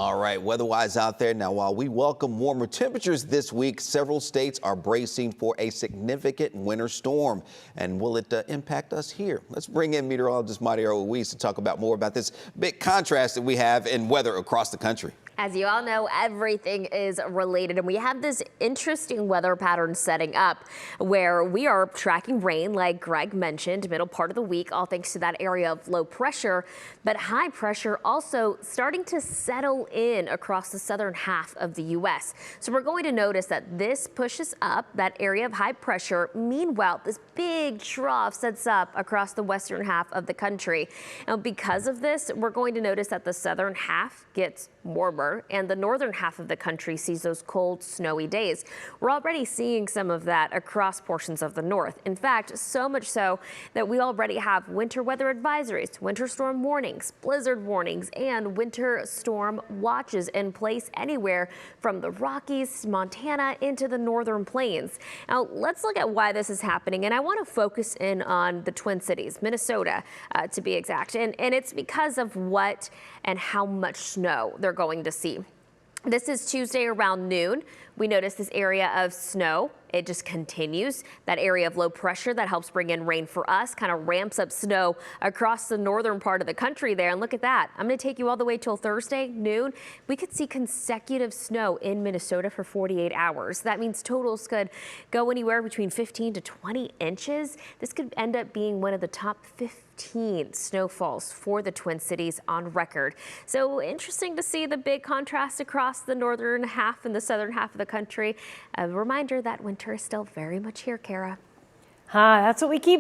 All right, weather-wise out there now, while we welcome warmer temperatures this week, several states are bracing for a significant winter storm. And will it impact us here? Let's bring in meteorologist Mario Ruiz to talk about more about this big contrast that we have in weather across the country. As you all know, everything is related, and we have this interesting weather pattern setting up where we are tracking rain, like Greg mentioned, middle part of the week, all thanks to that area of low pressure, but high pressure also starting to settle in across the southern half of the U.S. So we're going to notice that this pushes up that area of high pressure. Meanwhile, this big trough sets up across the western half of the country. Now, because of this, we're going to notice that the southern half gets warmer and the northern half of the country sees those cold, snowy days. We're already seeing some of that across portions of the north. In fact, so much so that we already have winter weather advisories, winter storm warnings, blizzard warnings, and winter storm watches in place anywhere from the Rockies, Montana, into the northern plains. Now, let's look at why this is happening, and I want to focus in on the Twin Cities, Minnesota, to be exact, and it's because of what and how much snow they're going to see. This is Tuesday around noon. We notice this area of snow. It just continues. That area of low pressure that helps bring in rain for us kind of ramps up snow across the northern part of the country there. And look at that. I'm going to take you all the way till Thursday noon. We could see consecutive snow in Minnesota for 48 hours. That means totals could go anywhere between 15 to 20 inches. This could end up being one of the top 15 snowfalls for the Twin Cities on record. So interesting to see the big contrast across the northern half and the southern half of the country. A reminder that winter is still very much here, Kara. That's what we keep